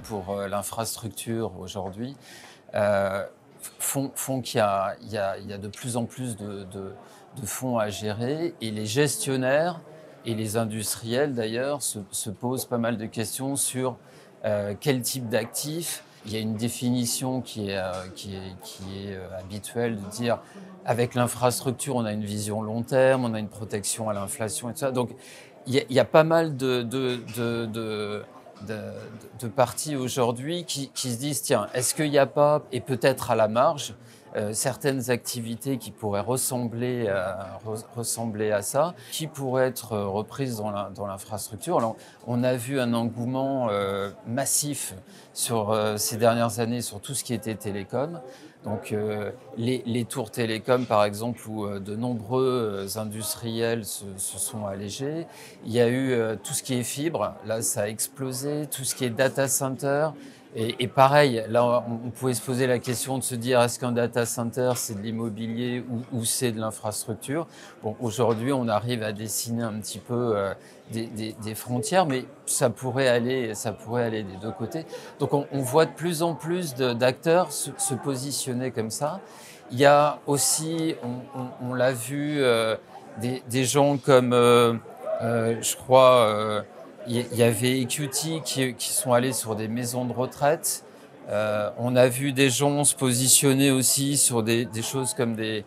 pour l'infrastructure aujourd'hui euh, font qu'il y a de plus en plus de fonds à gérer et les gestionnaires et les industriels d'ailleurs se posent pas mal de questions sur quel type d'actifs. Il y a une définition qui est habituelle de dire avec l'infrastructure, on a une vision long terme, on a une protection à l'inflation et tout ça. Donc, il y a pas mal de, de partis aujourd'hui qui se disent, tiens, est-ce qu'il n'y a pas, et peut-être à la marge, certaines activités qui pourraient ressembler à ça, qui pourraient être reprises dans l'infrastructure. Alors, on a vu un engouement massif sur ces dernières années sur tout ce qui était télécom. Donc les tours télécom, par exemple, où de nombreux industriels se sont allégés. Il y a eu tout ce qui est fibre, là ça a explosé, tout ce qui est data center. Et pareil, là on pouvait se poser la question de se dire est-ce qu'un data center c'est de l'immobilier ou c'est de l'infrastructure. Bon, aujourd'hui on arrive à dessiner un petit peu des frontières, mais ça pourrait aller des deux côtés. Donc on voit de plus en plus d'acteurs se positionner comme ça. Il y a aussi, on l'a vu, des gens comme, je crois, il y avait EQT qui sont allés sur des maisons de retraite. On a vu des gens se positionner aussi sur des choses comme des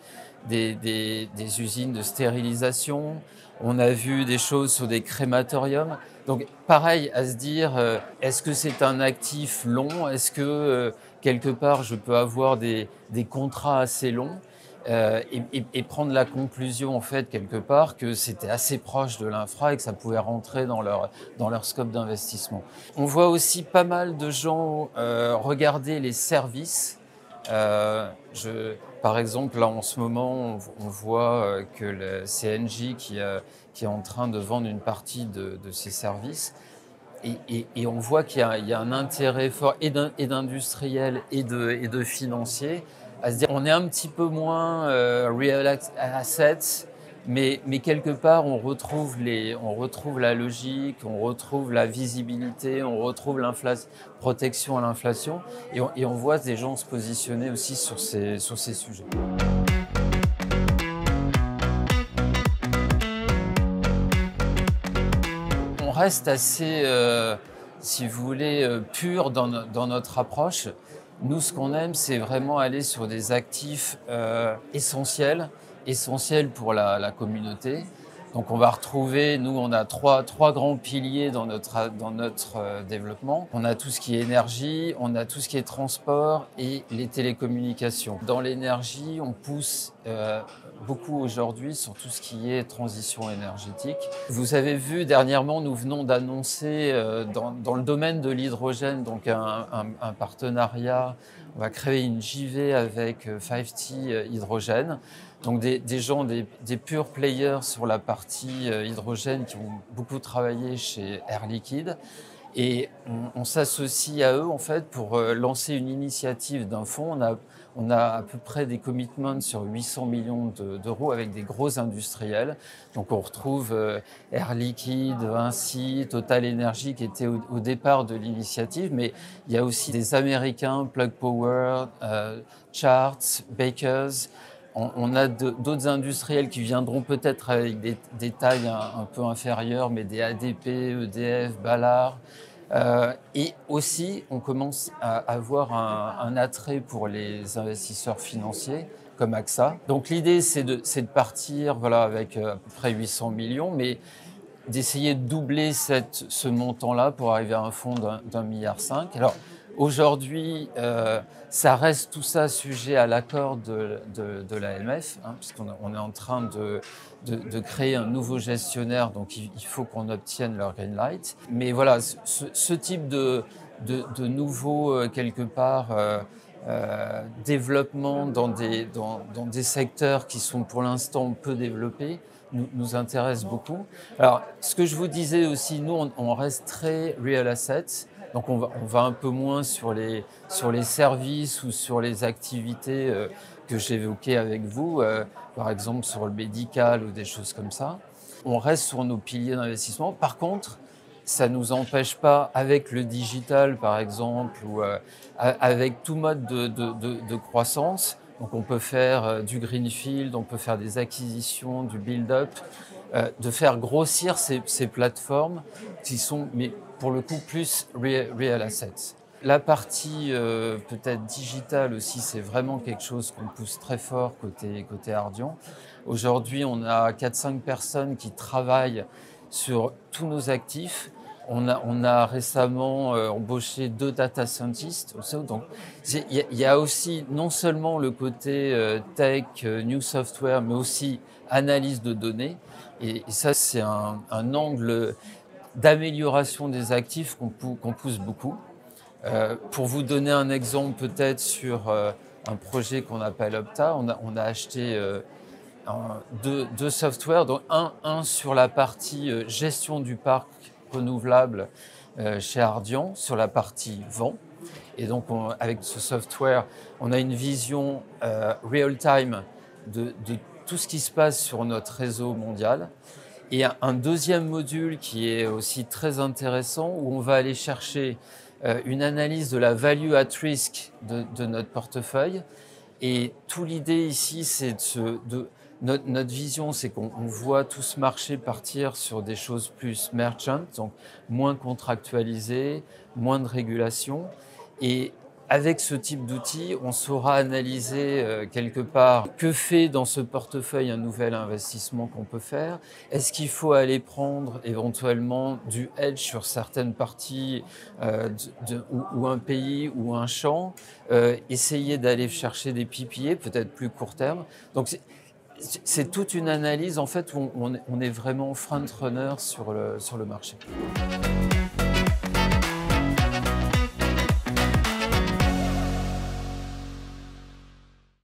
usines de stérilisation. On a vu des choses sur des crématoriums. Donc pareil, à se dire, est-ce que c'est un actif long? Est-ce que quelque part je peux avoir des contrats assez longs et prendre la conclusion en fait quelque part que c'était assez proche de l'infra et que ça pouvait rentrer dans leur scope d'investissement. On voit aussi pas mal de gens regarder les services. Euh, je, Par exemple, là en ce moment, on voit que le CNJ qui est en train de vendre une partie de ses services. Et on voit qu'il y a un intérêt fort et d'industriel et de financier à se dire on est un petit peu moins real assets, mais quelque part on retrouve la logique, on retrouve la visibilité, on retrouve protection à l'inflation et on voit des gens se positionner aussi sur ces sujets. On reste assez, si vous voulez, pur dans notre approche. Nous, ce qu'on aime, c'est vraiment aller sur des actifs essentiels pour la communauté. Donc, on va retrouver, nous, on a trois grands piliers dans notre développement. On a tout ce qui est énergie, on a tout ce qui est transport et les télécommunications. Dans l'énergie, on pousse beaucoup aujourd'hui sur tout ce qui est transition énergétique. Vous avez vu dernièrement, nous venons d'annoncer dans le domaine de l'hydrogène donc un partenariat. On va créer une JV avec 5T Hydrogène. Donc des gens, des pure players sur la partie hydrogène qui ont beaucoup travaillé chez Air Liquide. Et on s'associe à eux en fait pour lancer une initiative d'un fonds. On a à peu près des commitments sur 800 millions d'euros avec des gros industriels. Donc on retrouve Air Liquide, Vinci, Total Energy qui étaient au départ de l'initiative, mais il y a aussi des Américains, Plug Power, Charts, Bakers. On a d'autres industriels qui viendront peut-être avec des tailles un peu inférieures, mais des ADP, EDF, Ballard. Et aussi, on commence à avoir un attrait pour les investisseurs financiers comme AXA. Donc l'idée, c'est de partir voilà, avec à peu près 800 millions, mais d'essayer de doubler ce montant-là pour arriver à un fonds d'1,5 milliard. Alors aujourd'hui, ça reste tout ça sujet à l'accord de l'AMF, puisqu'on est en train de créer un nouveau gestionnaire, donc il faut qu'on obtienne leur green light. Mais voilà, ce type de nouveau, quelque part, développement dans des secteurs qui sont pour l'instant peu développés, nous intéresse beaucoup. Alors, ce que je vous disais aussi, nous, on reste très real assets. Donc, on va un peu moins sur les services ou sur les activités que j'évoquais avec vous, par exemple sur le médical ou des choses comme ça. On reste sur nos piliers d'investissement. Par contre, ça ne nous empêche pas, avec le digital par exemple, ou avec tout mode de croissance, donc on peut faire du greenfield, on peut faire des acquisitions, du build-up, de faire grossir ces plateformes qui sont, mais pour le coup, plus real assets. La partie peut-être digitale aussi, c'est vraiment quelque chose qu'on pousse très fort côté Ardian. Aujourd'hui, on a 4-5 personnes qui travaillent sur tous nos actifs. On a récemment embauché 2 data scientists. Donc, il y a aussi non seulement le côté tech, new software, mais aussi analyse de données. Et ça, c'est un angle d'amélioration des actifs qu'on pousse beaucoup. Pour vous donner un exemple peut-être sur un projet qu'on appelle Opta, on a acheté deux softwares, donc un sur la partie gestion du parc renouvelable chez Ardian, sur la partie vent. Et donc avec ce software, on a une vision real-time de tout ce qui se passe sur notre réseau mondial. Et un deuxième module qui est aussi très intéressant, où on va aller chercher une analyse de la value at risk de notre portefeuille. Et toute l'idée ici, c'est notre vision, c'est qu'on voit tout ce marché partir sur des choses plus merchant, donc moins contractualisées, moins de régulation. Et avec ce type d'outil, on saura analyser quelque part que fait dans ce portefeuille un nouvel investissement qu'on peut faire. Est-ce qu'il faut aller prendre éventuellement du hedge sur certaines parties ou un pays ou un champ, essayer d'aller chercher des PPA, peut-être plus court terme. Donc c'est toute une analyse en fait où on est vraiment front-runner sur le marché.